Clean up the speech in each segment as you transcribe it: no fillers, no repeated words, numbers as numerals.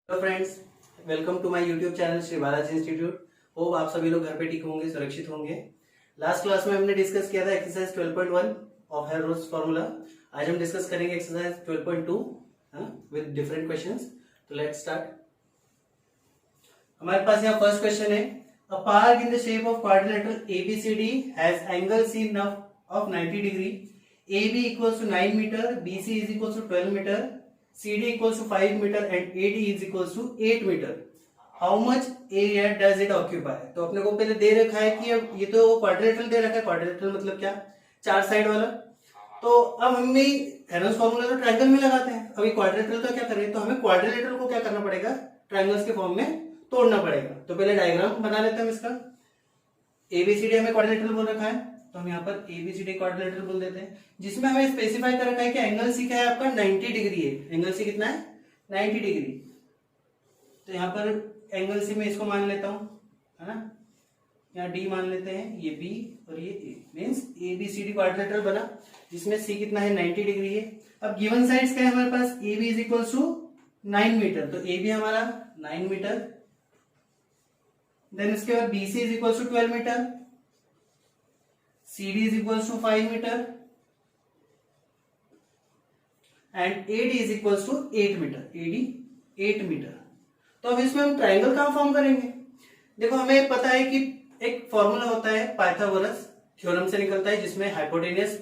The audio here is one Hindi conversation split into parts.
Hello friends, welcome to my YouTube channel Shri Balaji institute. Hope आप सभी लोग घर पे ठीक होंगे, सुरक्षित होंगे। लास्ट क्लास में हमने डिस्कस किया था एक्सरसाइज 12.1 ऑफ हेरोल्ड्स फार्मूला। आज हम डिस्कस करेंगे एक्सरसाइज 12.2 विद डिफरेंट क्वेश्चंस। तो लेट्स स्टार्ट। हमारे पास यहाँ फर्स्ट क्वेश्चन है, a park in the shape of quadrilateral ABCD has angle C of 90 degree, AB equals to 9 meter, BC is equals to 12 meter, CD equals to 5 meter and AD is equals to 8 meter. How much area does it occupy? तो अपने को पहले दे रखा है कि अब ये तो क्वाड्रिलेटरल दे रखा है। क्वाड्रिलेटरल मतलब क्या? चार साइड वाला। तो अब हम भी हेरोल्ड्स फार्मूला तो ट्रायंगल में लगाते हैं। अभी क्वाड्रिलेटरल का क्या करें, तो हमें क्वाड्रिलेटरल को क्या करना पड़ेगा, ट्रायंगल्स के फॉर्म में तोड़ना पड़ेगा। तो पहले डायग्राम बना लेते हैं हम इसका। एबीसीडी हमें क्वाड्रिलेटरल बोल रखा है, तो हम यहाँ पर एबीसीडी क्वाड्रिलेटरल बोल देते हैं, जिसमें हमें स्पेसिफाई कर रखा है कि एंगल सी क्या है आपका 90 डिग्री है। एंगल सी कितना है? 90 डिग्री। तो यहाँ पर एंगल सी में इसको मान लेता हूं, है ना। यहाँ डी मान लेते हैं, ये बी और ये ए, मीन्स एबीसीडी क्वाड्रिलेटरल बना, जिसमें सी कितना है 90 डिग्री है। अब गिवन साइड्स क्या है हमारे पास, A B is equal to 9 metre, तो ए बी हमारा 9 मीटर। देन इसके बाद BC is equal to 12 metre, CD is equals to 5 meter and AD is equals to 8 meter. AD 8 meter. तो अब इसमें हम ट्रायंगल कहाँ फॉर्म करेंगे? देखो हमें पता है कि एक फॉर्मूला होता है पाइथागोरस थ्योरम से निकलता है, जिसमें हाइपोटेन्यूस,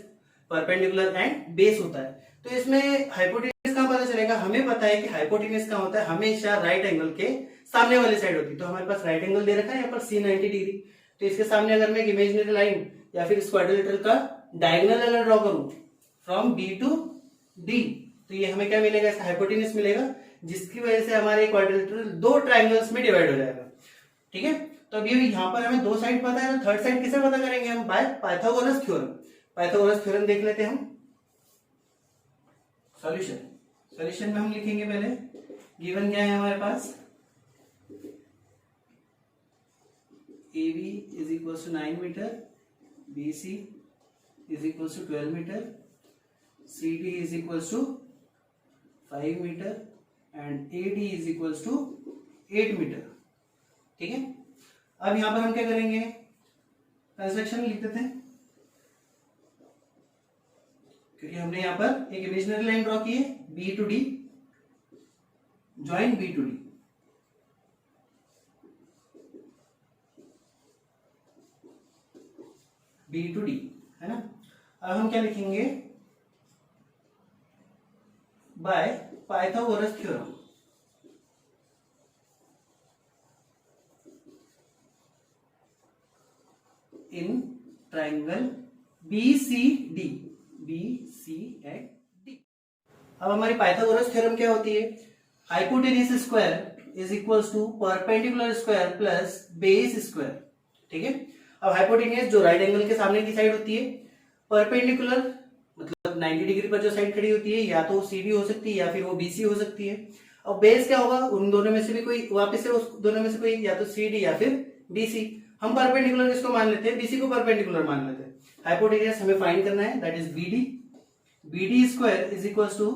परपेंडिकुलर एंड बेस होता है। तो इसमें हाइपोटेन्यूस कहाँ पता चलेगा? हमें पता है कि हाइपोटेन्यूस कहाँ होता है, हमेशा राइट एंगल के सामने वाली साइड होती है। तो हमारे पास राइट एंगल दे रखा है यहाँ पर C 90 डिग्री। तो इसके सामने अगर मैं एक इमेजिनरी लाइन या फिर इस क्वाड्रिलेटरल का डायगोनल अगर ड्रॉ करूं फ्रॉम बी टू डी, तो ये हमें क्या मिलेगा, इसका हाइपोटेन्यूस मिलेगा, जिसकी वजह से हमारे क्वाड्रिलेटरल दो ट्रायंगल्स में डिवाइड हो जाएगा। ठीक है, तो अभी यहाँ पर हमें दो साइड पता है, तो थर्ड साइड किसे पता करेंगे हम? Bye Pythagoras theorem. Pythagoras theorem देख लेते हैं हम। सॉल्यूशन में हम लिखेंगे पहले, गिवन क्या है हमारे पास, AB is equals to 9 meter, BC is equals to 12 meter, CD is equals to 5 meter and AD is equals to 8 meter। ठीक है, अब यहां पर हम क्या करेंगे, कंस्ट्रक्शन लिख देते हैं, क्योंकि हमने यहां पर एक इमेजिनरी लाइन ड्रॉ की है, B to D, join B to D। B to D, है ना। अब हम क्या लिखेंगे, by Pythagoras theorem. In triangle BCD, BC at D। अब हमारी पाइथागोरस थ्योरम क्या होती है, hypotenuse square is equals to perpendicular square plus base square. ठीक है, अब हाइपोटेन्यूस जो राइट एंगल के सामने की साइड होती है, परपेंडिकुलर मतलब 90 डिग्री पर जो साइड खड़ी होती है, या तो CD हो सकती है या फिर वो BC हो सकती है। और बेस क्या होगा, उन दोनों में से भी कोई, वापस से उस दोनों में से कोई, या तो CD या फिर BC। हम परपेंडिकुलर इसको मान लेते हैं, BC को परपेंडिकुलर मान लेते हैं। हाइपोटेन्यूस हमें फाइंड करना है, that is BD। BD square is equal to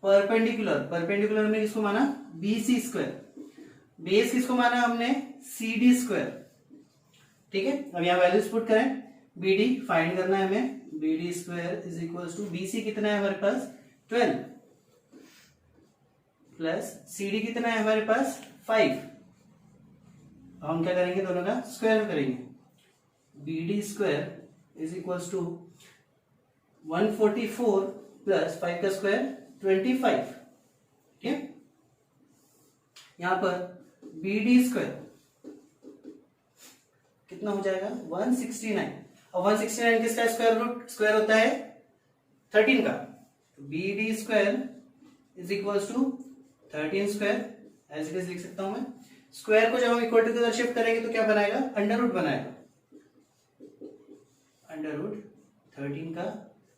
perpendicular में किसको माना, BC स्क्वायर। बेस किसको माना हमने, CD स्क्वायर। ठीक है, अब यहां वैल्यूज पुट करें, BD फाइंड करना है हमें, BD square is equal to BC कितना है हमारे पास 12 प्लस CD कितना है हमारे पास 5। अब हम क्या करेंगे, दोनों का स्क्वायर करेंगे। BD square is equal to 144 plus 5 का स्क्वायर 25। ठीक है, यहां पर BD स्क्वायर कितना हो जाएगा 169। और 169 किसका स्क्वायर होता है 13 का। तो BD square is equal to 13 square, as it is लिख सकता हूं मैं। स्क्वायर को जब हम इक्वल टू की तरफ शिफ्ट करेंगे तो क्या बनाएगा, अंडर रूट बनाएगा, अंडर रूट 13 का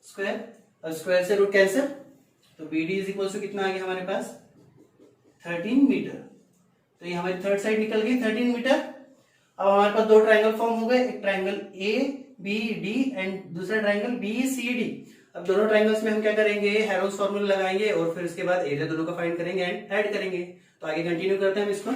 स्क्वायर, और स्क्वायर से रूट कैंसिल, तो BD इज इक्वल टू कितना आ गया हमारे पास 13 मीटर। तो ये हमारी थर्ड साइड निकल गई 13 मीटर। अब हमारे पास दो ट्रायंगल फॉर्म हो गए, एक ट्रायंगल ABD एंड दूसरा ट्रायंगल BCD। अब दोनों ट्राइंगल्स में हम क्या करेंगे, हेरोन्स फॉर्मूला लगाएंगे और फिर उसके बाद एरिया दोनों का फाइंड करेंगे एंड ऐड करेंगे। तो आगे कंटिन्यू करते हैं हम इसको।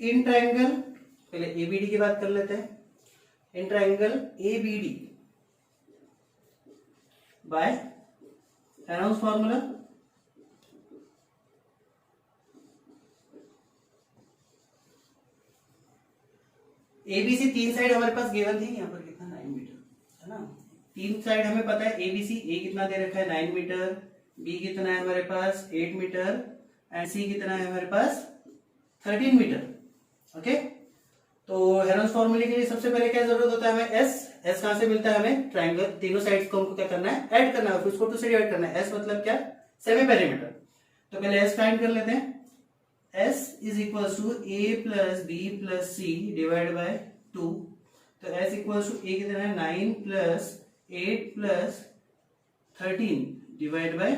इन ट्राइंगल, पहले एबीडी की बात कर लेते हैं। In triangle ABD by Heron's formula ABC तीन साइड हमारे पास गिवन थी, यहाँ पर कितना 9 मीटर है ना। तीन साइड हमें पता है एबीसी, ए कितना दे रखा है 9 मीटर, बी कितना है हमारे पास 8 मीटर एंड सी कितना है हमारे पास 13 मीटर। ओके, तो हेरोन्स फॉर्मूले के लिए सबसे पहले क्या जरूरत होता है हमें, एस कहां से मिलता है हमें, ट्राइंगल तीनों साइड्स को हमको क्या करना है, ऐड करना है, फिर उसको 2 से डिवाइड करना है। एस मतलब क्या, सेमी पेरीमीटर। तो पहले एस फाइंड कर लेते हैं। S is equal to A plus B plus C divide by 2। तो S इक्वल टू ए कितना है 9 plus 8 plus 13 divide by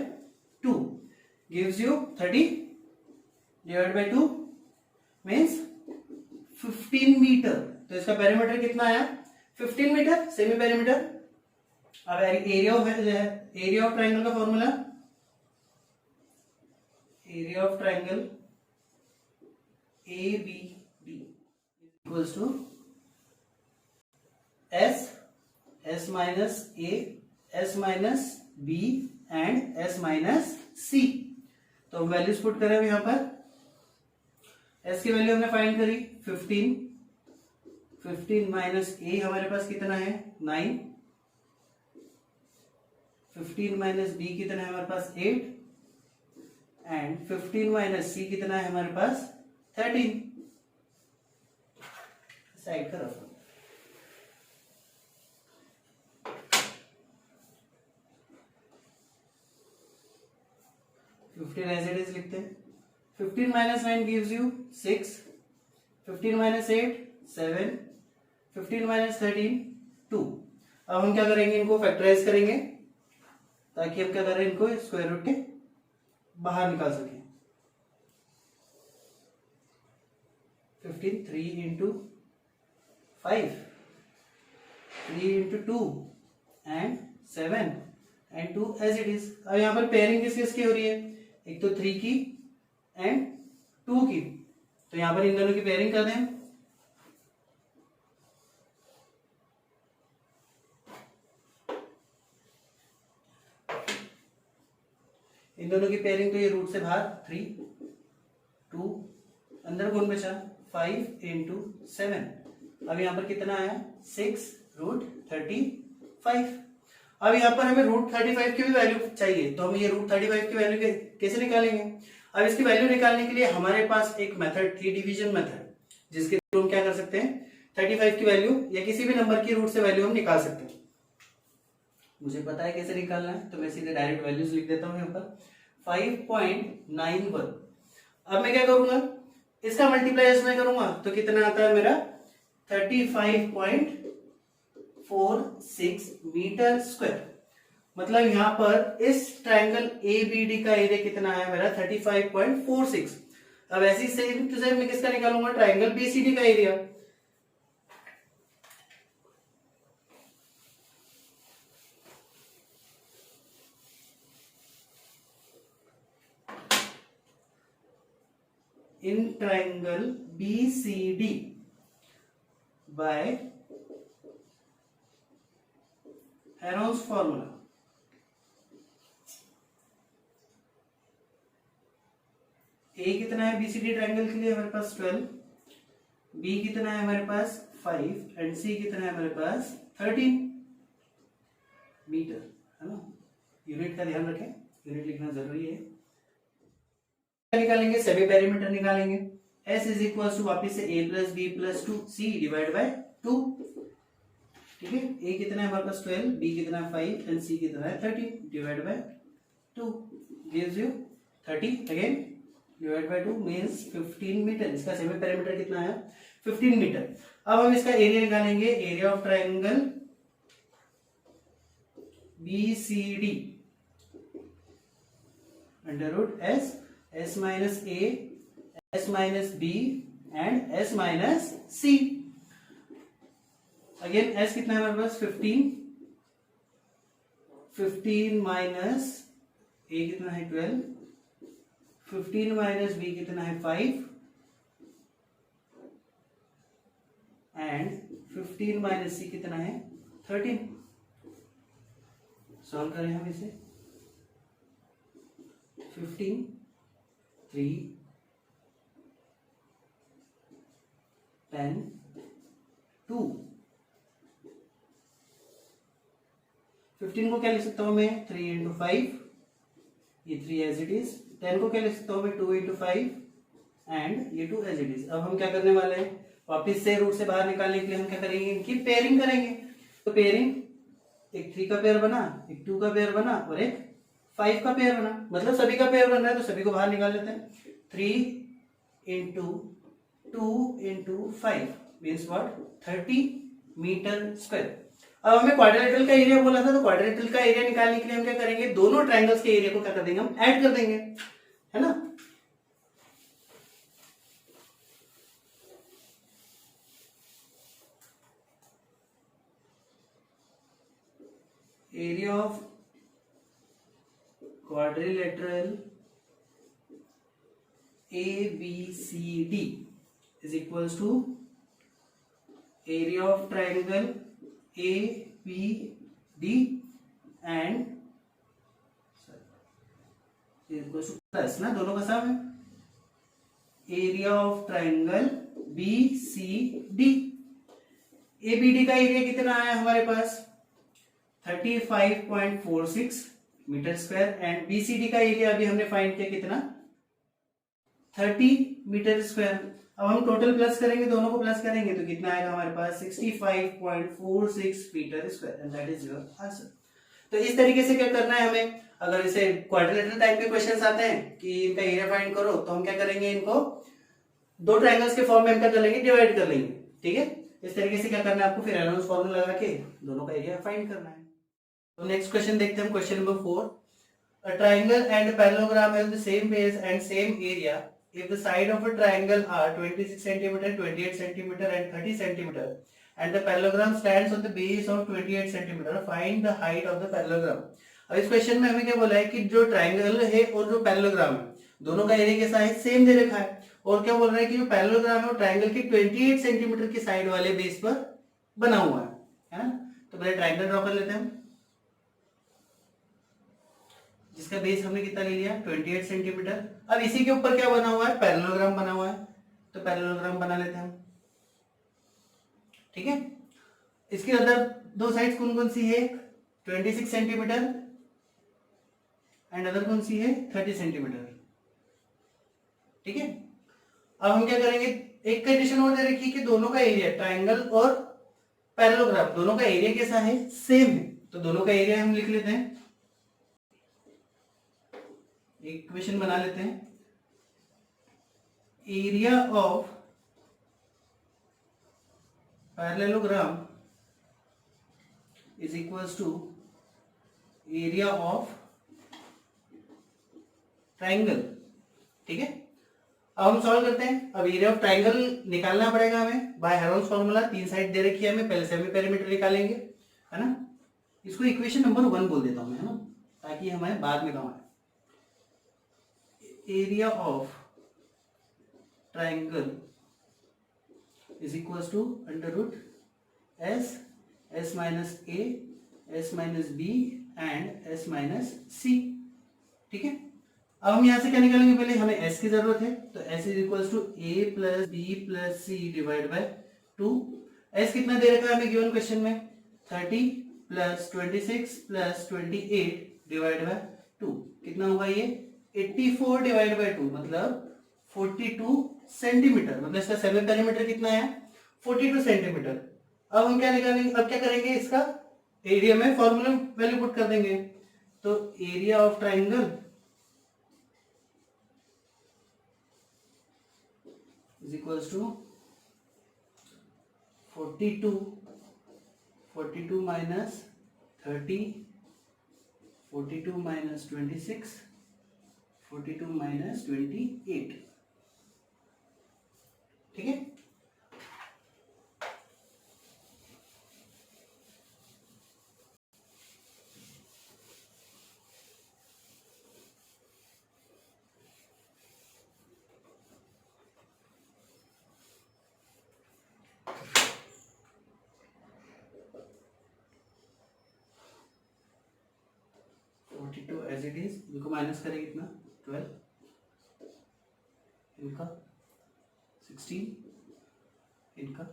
2 gives you 30 divide by 2 means 15 metre. तो इसका पेरीमीटर कितना आया 15 मीटर, सेमी पेरीमीटर। अब एरिया ऑफ ट्राइंगल का formula, area of triangle ABD equals to S minus A, S minus B and S minus C। तो हम वैल्यूज पुट करें यहाँ पर। S की वैल्यू हमने फाइंड करी 15 माइनस A हमारे पास कितना है 9, 15 माइनस B कितना है हमारे पास 8 एंड 15 माइनस C कितना है हमारे पास 13। साइड का रखो। एज इट इज लिखते हैं। 15 minus 9 gives you 6, 15 minus 8 7, 15 minus 13 2। अब हम क्या करेंगे, इनको फैक्टराइज करेंगे ताकि हम क्या करें, इनको स्क्वायर रूट के बाहर निकाल सकें। 15 3 into 5, 3 into 2 and 7 and 2 as it is। अब यहाँ पर पेयरिंग किस किस की हो रही है, एक तो 3 की एंड 2 की। तो यहाँ पर इन दोनों की पेयरिंग कर दें। इन दोनों की पेयरिंग, तो ये रूट से बाहर 3 2, अंदर कौन बचा 5 into 7। अब यहाँ पर कितना आया 6 रूट 35। अब यहाँ पर हमें रूट 35 की भी वैल्यू चाहिए, तो हम ये रूट 35 की वैल्यू कैसे निकालेंगे। अब इसकी वैल्यू निकालने के लिए हमारे पास एक मेथड थी, डिवीजन मेथड, जिसके थ्रू हम क्या कर सकते हैं 35 की वैल्यू या किसी भी नंबर की रूट से वैल्यू हम निकाल सकते हैं। मुझे पता है कैसे निकालना है, तो मैं सीधे डायरेक्ट वैल्यूज लिख देता हूँ यहाँ पर 5.91। अब मैं क्या करूंगा, इसका मल्टीप्लाई इसमें करूंगा तो कितना आता है मेरा 35.46 मीटर स्क्वायर। मतलब यहां पर इस ट्रायंगल एबीडी का एरिया कितना है मेरा 35.46। अब ऐसी सेम टू सेम मैं किसका निकालूंगा, ट्रायंगल बीसीडी का area. in triangle BCD by Heron's formula। A कितना है BCD ट्रायंगल के लिए हमारे पास 12, B कितना है हमारे पास 5 एंड C कितना है हमारे पास 13 मीटर, है ना। यूनिट का ध्यान रखें, यूनिट लिखना जरूरी है। निकालेंगे सेमी पेरीमीटर निकालेंगे। S इज इक्वल टू वापिस से a plus B plus 2c divide by 2। ठीक है, a कितना है हमारे पास 12, b कितना है 5 एंड c कितना है 13 divide by 2 gives you 30 again divide by 2 means 15 metre. इसका सेमी पेरीमीटर कितना है? 15 मीटर। अब हम इसका एरिया निकालेंगे, area of triangle BCD under root S minus A, S minus B and S minus C। Again S कितना है हमारे पास? 15 माइनस A कितना है? 12, 15 माइनस B कितना है? 5 एंड 15 माइनस C कितना है? 13। सॉल्व करें हम इसे। 15, 3, 10, 2। 15 को क्या लिख सकता हूं मैं? 3 इंटू 5, ये 3 एज इट इज। 10 को क्या लिख सकता हूं मैं? 2 इंटू 5 एंड ये 2 एज इट इज। अब हम क्या करने वाले हैं? वापिस से रूट से बाहर निकालने के लिए हम क्या करेंगे? इनकी पेयरिंग करेंगे। तो पेयरिंग, एक 3 का पेयर बना, एक 2 का पेयर बना और एक 5 का पेयर बना, मतलब सभी का पेयर बन रहा है तो सभी को बाहर निकाल लेते हैं। 3 into 2 into 5 means what? 30 metre square. अब हमें क्वाड्रिलेटरल का एरिया बोला था, तो क्वाड्रिलेटरल का एरिया निकालने के लिए हम क्या करेंगे? दोनों ट्रायंगल्स के एरिया को क्या कर देंगे? हम ऐड कर देंगे, है ना। Area of quadrilateral ABCD is equals to area of triangle ABD and equals to plus ना, दोनों का सम है। Area of triangle BCD, ABD का एरिया कितना आया हमारे पास? 35.46 मीटर स्क्वायर एंड BCD का एरिया अभी हमने फाइंड किया कितना? 30 मीटर स्क्वायर। अब हम टोटल प्लस करेंगे, दोनों को प्लस करेंगे तो कितना आएगा हमारे पास? 65.46 metre square and that is your answer. तो इस तरीके से क्या करना है हमें? अगर इसे क्वाड्रिलेटरल टाइप के क्वेश्चंस आते हैं कि इनका एरिया फाइंड करो, तो हम क्या करेंगे? इनको दो ट्रायंगल्स के फॉर्म में हम क्या कर लेंगे? डिवाइड कर लेंगे, ठीक है। इस तरीके से क्या करना है आपको? फिर हेरोन्स फॉर्मूला लगा के दोनों का एरिया फाइंड करना है। तो नेक्स्ट क्वेश्चन देखते हैं हम, question number 4। A triangle and a parallelogram have the same base and same area if the side of a triangle are 26 cm, 28 cm and 30 cm and the parallelogram stands on the base of 28 cm. Find the height of the parallelogram. अब इस क्वेश्चन में हमें क्या बोला है कि जो ट्राइंगल है और जो पैरेललोग्राम है दोनों का एरिया कैसा है? सेम दे रखा है। और क्या बोल रहा है कि जो पैरेललोग्राम है वो ट्राइंगल के 28 सेंटीमीटर की साइड वाले बेस पर बना हुआ है ना। तो पहले ट्राइंगल ड्रॉ कर लेते हैं हम, जिसका बेस हमने कितना ले लिया? 28 सेंटीमीटर। अब इसी के ऊपर क्या बना हुआ है? पैरेललोग्राम बना हुआ है, तो पैरेललोग्राम बना लेते हैं हम, ठीक है। इसकी अदर दो साइड्स कौन कौन सी है? 26 सेंटीमीटर एंड अदर कौन सी है? 30 सेंटीमीटर, ठीक है। अब हम क्या करेंगे? एक कंडीशन और दे रखी है कि दोनों का एरिया, ट्राइंगल और पैरेललोग्राम दोनों का एरिया कैसा है? सेम है। तो दोनों का एरिया हम लिख लेते हैं, एक इक्वेशन बना लेते हैं। Area of parallelogram is equals to area of triangle, ठीक है। अब हम सॉल्व करते हैं। अब एरिया ऑफ ट्राइंगल निकालना पड़ेगा हमें बाय हेरोन्स फॉर्मूला। तीन साइड दे रखी है हमें, पहले सेमी पेरीमीटर निकालेंगे, है ना। इसको इक्वेशन नंबर 1 बोल देता हूं मैं, है ना, ताकि हमें बाद में काम आए। Area of triangle is equals to under root S minus A, S minus B and S minus C, ठीक है। अब हम यहां से क्या निकालेंगे? पहले हमें S की जरूरत है, तो S is equals to A plus B plus C divide by 2। S कितना दे रखा है हमें गिवन क्वेश्चन में? 30 प्लस 26 प्लस 28 डिवाइड बाय 2। कितना होगा ये? 84 डिवाइड बाय 2 मतलब 42 सेंटीमीटर। मतलब इसका सेमी पेरीमीटर कितना है? 42 सेंटीमीटर। अब हम क्या निकालेंगे? अब क्या करेंगे? इसका एरिया में फॉर्मूला वैल्यू पुट कर देंगे। तो area of triangle is equals to 42, 42 minus 30, 42 minus 26, 42 minus 28। ठीक है, एज इट इज। इनको माइनस करें कितना, 12, इनका 16, इनका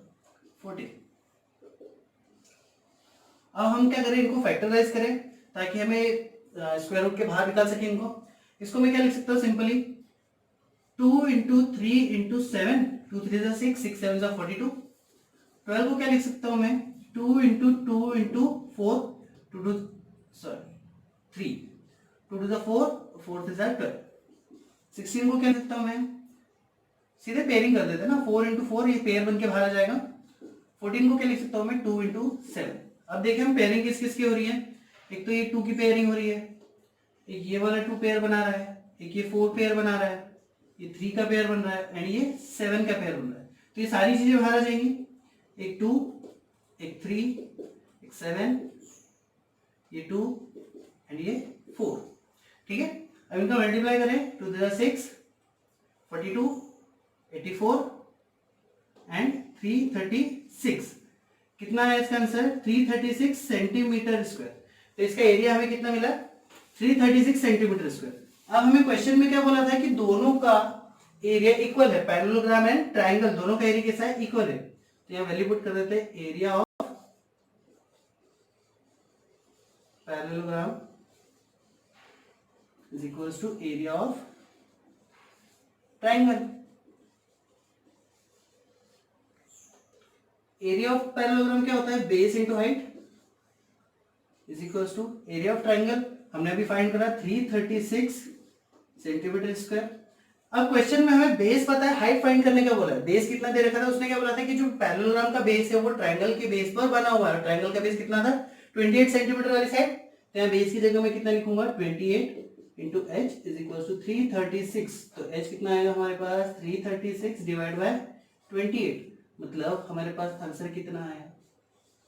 14। अब हम क्या करें, इनको फैक्टराइज करें ताकि हमें स्क्वायर रूट के बाहर निकाल सके इनको। इसको मैं क्या लिख सकता हूँ सिंपली, 2 इंटू 3 इंटू 7, 2 3 जा 6, 6 7 जा 42। 12 को क्या लिख सकता हूँ मैं, 2 इंटू 2 इंटू 4, 2 2 सॉरी 3, 2 2 जा 4, 4 3 जा 12। 16 को क्या लिख सकता हूँ मैं, सीधे पेयरिंग कर देते हैं ना, 4 इंटू 4 ये पेयर बन के बाहर आ जाएगा। 14 को क्या लिख सकता हूँ मैं, 2 इंटू 7। अब देखिए हम पेयरिंग किस किस की हो रही है, एक तो ये 2 की पेयरिंग हो रही है, एक ये वाला 2 पेयर बना रहा है, एक ये 4 पेयर बना रहा है, ये 3 का पेयर बन रहा है एंड ये 7 का पेयर बन रहा है। तो ये सारी चीजें बाहर आ जाएंगी, एक 2, एक 3, एक 7, ये 2 एंड ये 4। ठीक है, अब इनका मल्टीप्लाई करें, 2 3 6, 42, 84 एंड 336। कितना है इसका आंसर, 336 सेंटीमीटर स्क्वायर। तो इसका एरिया हमें कितना मिला, 336 सेंटीमीटर स्क्वायर। अब हमें क्वेश्चन में क्या बोला था कि दोनों का एरिया इक्वल है, पैरेललोग्राम एंड ट्राइंगल दोनों का एरिया कैसा है, इक्वल है। तो यहाँ वैल्यू पुट कर देते हैं, area of parallelogram is equals to area of triangle. Area of parallelogram क्या होता है, base into height is equals to area of triangle. हमने अभी फाइंड करा 336 सेंटीमीटर स्क्वायर। अब क्वेश्चन में हमें बेस पता है, हाइट फाइंड करने का बोला है। बेस कितना दे रखा था, उसने क्या बोला था कि जो पैरेललोग्राम का बेस है वो ट्राइंगल के बेस पर बना हुआ है। ट्राइंगल का बेस कितना था, 28 सेंटीमीटर वाली साइड। तो यहाँ बेस की जगह में कितना लिखूंगा, 28 into H is equal to 336। तो एच कितना आएगा हमारे पास, 336 डिवाइड बाय 28, मतलब हमारे पास आंसर कितना आया,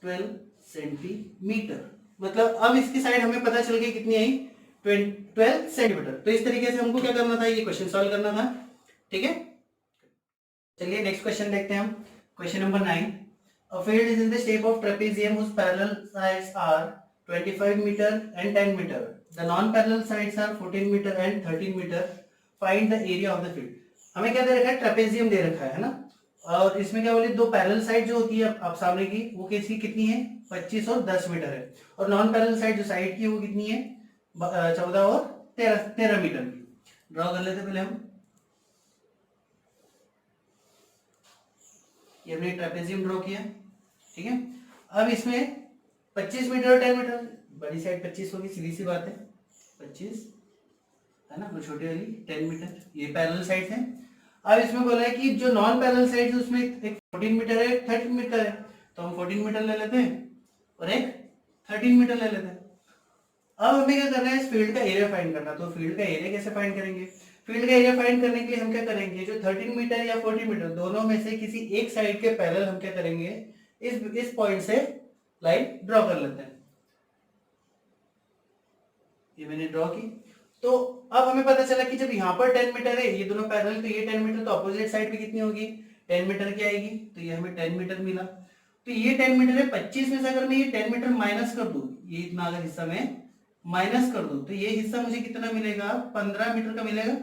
12 सेंटीमीटर। मतलब अब इसकी साइड हमें पता चल गई कितनी आई, 12 सेंटीमीटर। तो इस तरीके से हमको क्या करना था, ये क्वेश्चन सॉल्व करना था। ठीक है, चलिए नेक्स्ट क्वेश्चन देखते हैं हम। Question number 9, a field is in the shape of trapezium whose parallel sides are 25 meter and 10 meter. The non-parallel sides are 14 meter and 13 meter. Find the area of the field. हमें क्या दे रखा है, ट्रेपेजियम दे रखा है ना, और इसमें क्या बोले, दो पैरेलल साइड जो होती है आप सामने की, वो कैसी कितनी है, 25 और 10 मीटर है। और नॉन पैरेलल साइड जो साइड की वो कितनी है, 14 और 13 मीटर की। ड्रॉ कर लेते पहले हम, ये हमने ट्रेपेजियम ड्रॉ किया। ठीक है, अब इसमें 25 मीटर और 10 मीटर, बड़ी साइड 25 होगी, सीधी सी बात है, 25 है ना, वो छोटी वाली 10 मीटर, ये पैरेलल साइड है। अब इसमें बोला है कि जो नॉन पैरेलल साइड है उसमें एक 14 मीटर है, एक 13 मीटर है। तो हम 14 मीटर ले लेते हैं और एक 13 मीटर ले लेते हैं। अब हमें क्या करना है, इस फील्ड का एरिया फाइंड करना। तो फील्ड का एरिया कैसे फाइंड करेंगे, फील्ड का एरिया फाइंड करने के लिए हम क्या करेंगे, जो 13 मीटर या 14 मीटर दोनों में से किसी एक साइड के पैरेलल हम क्या करेंगे, इस पॉइंट से लाइन ड्रॉ कर लेते हैं। ये मैंने ड्रॉ की। तो अब हमें पता चला कि जब यहाँ पर 10 मीटर है, ये दोनों पैरेलल, तो ये 10 मीटर, तो अपोजिट साइड पे कितनी होगी, 10 मीटर की आएगी। तो ये हमें 10 मीटर मिला। तो ये 10 मीटर है, 25 में से अगर मैं ये 10 मीटर माइनस कर दूं, ये इतना अगर हिस्सा में माइनस कर दूं, तो ये हिस्सा मुझे कितना मिलेगा, 15 मीटर का मिलेगा।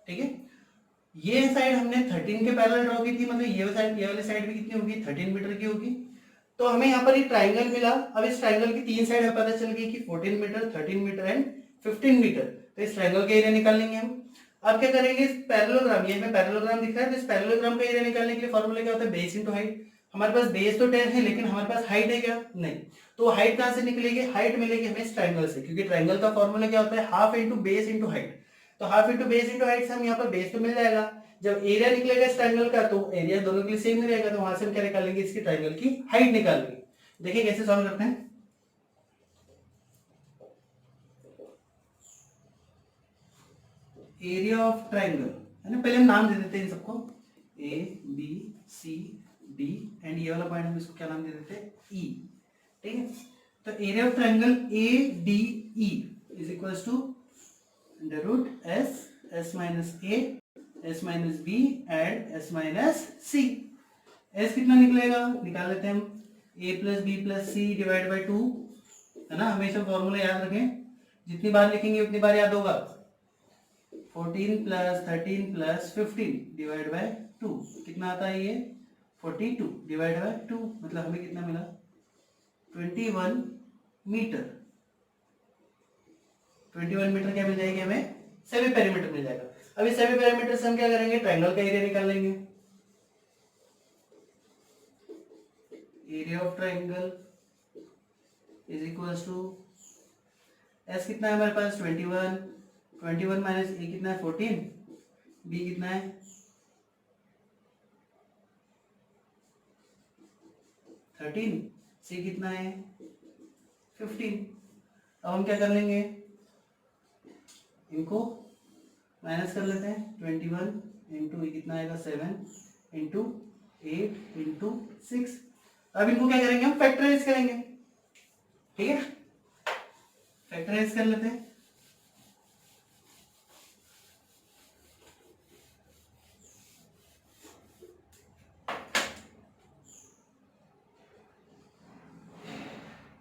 ठीक है, ये साइड हमने 13 के पैरेलल ड्रॉ की थी, मतलब ये वाली साइड भी कितनी होगी, 13 मीटर की होगी। तो हमें यहाँ पर ये ट्राइंगल मिला। अब इस ट्राइंगल की तीन साइड पता चल गई कि 14 मीटर, 13 मीटर एंड 15 मीटर। तो इस ट्राइंगल का एरिया निकाल लेंगे हम। अब क्या करेंगे, इस पैरेललोग्राम, ये हमें पैरेललोग्राम दिख रहा है, तो इस पैरेललोग्राम का एरिया निकालने के लिए फॉर्मूला क्या होता है, बेस इंटू हाइट। हमारे पास बेस तो 10 है, लेकिन हमारे पास हाइट है क्या, नहीं। तो हाइट कहां से निकलेगी, हाइट मिलेगी हमें इस ट्राइंगल से, क्योंकि ट्राइंगल का फॉर्मूला क्या होता है, half into base into height. तो half into base into height से हम यहाँ पर बेस तो मिल जाएगा, जब एरिया निकलेगा इस ट्रायंगल का तो एरिया दोनों के लिए सेम ही रहेगा, तो वहां से हम क्या निकालेंगे, इसकी ट्रायंगल की हाइट निकालेंगे। देखिए कैसे सॉल्व करते हैं। एरिया ऑफ ट्रायंगल है ना, पहले हम नाम दे देते हैं इन सबको, A B C D and ये वाला पॉइंट हम इसको क्या नाम दे देते हैं, ई। ठीक है, तो area of triangle A D E is equals to under root S minus A, S minus B and S minus C. S कितना निकलेगा, निकाल लेते हैं हम, A plus B plus C divide by 2 है ना, हमेशा फॉर्मूला याद रखें, जितनी बार लिखेंगे उतनी बार याद होगा। 14 प्लस 13 प्लस 15 डिवाइड बाय 2 कितना आता है, ये 42 डिवाइड बाय 2, मतलब हमें कितना मिला 21 मीटर। 21 मीटर क्या मिल जाएगी हमें, सेमी पेरीमीटर मिल जाएगा। अभी सेमी पेरीमीटर से हम क्या करेंगे, ट्रायंगल का एरिया निकाल लेंगे। Area of triangle is equals to S कितना है हमारे पास 21, 21 माइनस ए कितना है 14, बी कितना है 13, सी कितना है 15। अब हम क्या कर लेंगे, इनको माइनस कर लेते हैं। 21 इंटू ये कितना आएगा 7 इंटू 8 इंटू 6। अब इनको क्या करेंगे, हम फैक्टराइज करेंगे। ठीक है, फैक्टराइज कर लेते हैं।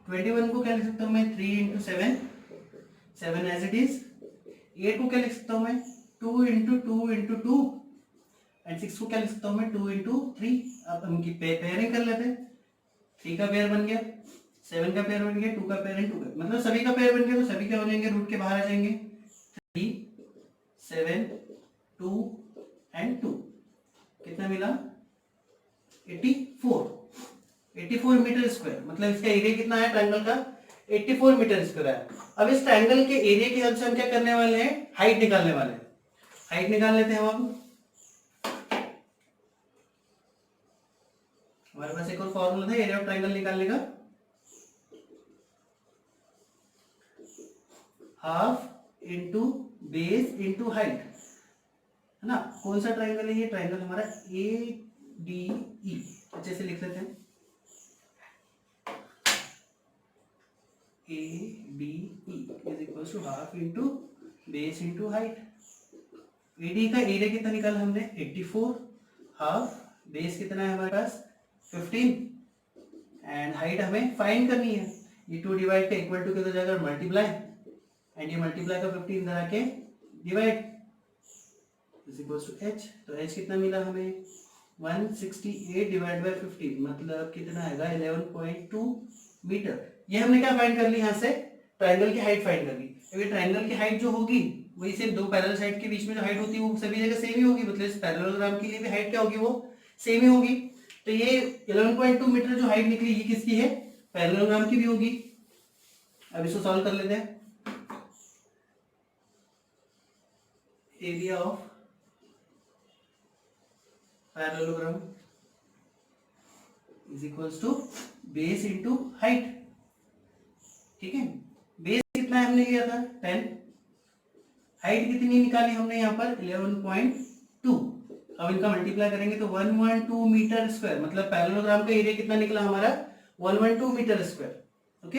ट्वेंटी वन को क्या लिख सकता हूं मैं, 3 इंटू 7, 7 एज इट इज। 8 को क्या लिख सकता हूं मैं, 2 इंटू 2 इंटू 2 एंड 6 को क्या लिख सकता हूं मैं, 2 इंटू 3। अब उनकी पेयरिंग कर लेते हैं। 3 का पेयर बन गया, 7 का पेयर बन गया, 2 का पेयर एंड 2 का, मतलब सभी का पेयर बन गया, तो सभी क्या हो जाएंगे, रूट के बाहर आ जाएंगे। 3 7 2 एंड 2 कितना मिला 84, 84 मीटर स्क्वायर। मतलब इसका एरिया कितना है ट्रायंगल का, 84 मीटर स्क्वायर है। अब इस ट्रायंगल के एरिया की हेल्प से हम क्या करने वाले हैं, हाइट निकालने वाले हैं। हाइट निकाल लेते हैं हम। हमारे पास एक और फॉर्मूला था एरिया ऑफ ट्रायंगल निकालने का, half into base into height, है ना। कौन सा ट्रायंगल है ये, ट्रायंगल हमारा ए डी ई। अच्छे से लिख लेते हैं, A D E is equal to half into base into height. AD का एरिया कितना निकाला हमने 84, हाफ, बेस कितना है हमारे पास 15 एंड हाइट हमें फाइंड करनी है। ये 2 डिवाइड का इक्वल टू कितना जाएगा, मल्टीप्लाई, एंड ये मल्टीप्लाई का 15 इधर आके divide is equal to H. तो एच कितना मिला हमें 168 डिवाइड बाय 15, मतलब कितना आएगा 11.2 मीटर। ये हमने क्या फाइंड कर ली, यहाँ से ट्रायंगल की हाइट फाइंड कर ली। अभी ट्रायंगल की हाइट जो होगी वही सिर्फ दो पैरेलल साइड के बीच में जो हाइट होती है वो सभी जगह सेम ही होगी, मतलब इस पैरेललोग्राम के लिए भी हाइट क्या होगी, वो सेम ही होगी। तो ये 11.2 मीटर जो हाइट निकली ये किसकी है, पैरेललोग्राम की भी होगी। अब इसको सॉल्व कर लेते हैं। Area of parallelogram is equals to base into height. ठीक है, बेस कितना है हमने लिया था 10, हाइट कितनी निकाली हमने यहाँ पर 11.2। अब इनका मल्टीप्लाई करेंगे तो 112 मीटर स्क्वायर, मतलब पैरेललोग्राम का एरिया कितना निकला हमारा 112 मीटर स्क्वायर। ओके,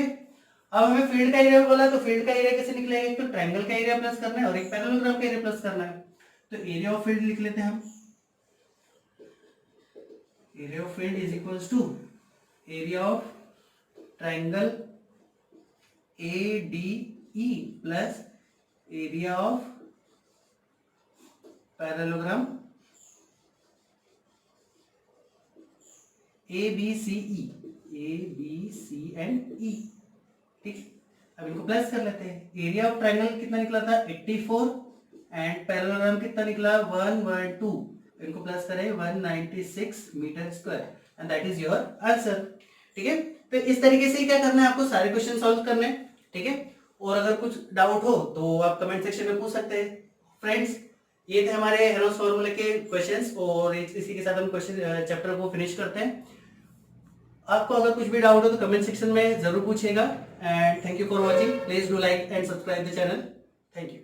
अब हमें फील्ड का एरिया बोला, तो फील्ड का एरिया कैसे निकलेगा, एक तो ट्रायंगल का एरिया प्लस करना है और एक पैरेललोग्राम का एरिया प्लस करना है। तो एरिया ऑफ फील्ड लिख लेते हैं हम। Area of field is equals to area of triangle A D E plus area of parallelogram A B C and E. ठीक, अब इनको प्लस कर लेते हैं। एरिया ऑफ ट्रायंगल कितना निकला था 84 एंड पैरेललोग्राम कितना निकला 112, इनको प्लस करें 196 metre square and that is your answer. ठीक है, तो इस तरीके से क्या करना है आपको, सारे क्वेश्चन सॉल्व करने हैं। ठीक है, और अगर कुछ डाउट हो तो आप कमेंट सेक्शन में पूछ सकते हैं। फ्रेंड्स, ये थे हमारे हेलोस फॉर्मूले के क्वेश्चंस और इसी के साथ हम क्वेश्चन चैप्टर को फिनिश करते हैं। आपको अगर कुछ भी डाउट हो तो कमेंट सेक्शन में जरूर पूछिएगा and thank you for watching. Please do like and subscribe the channel. Thank you.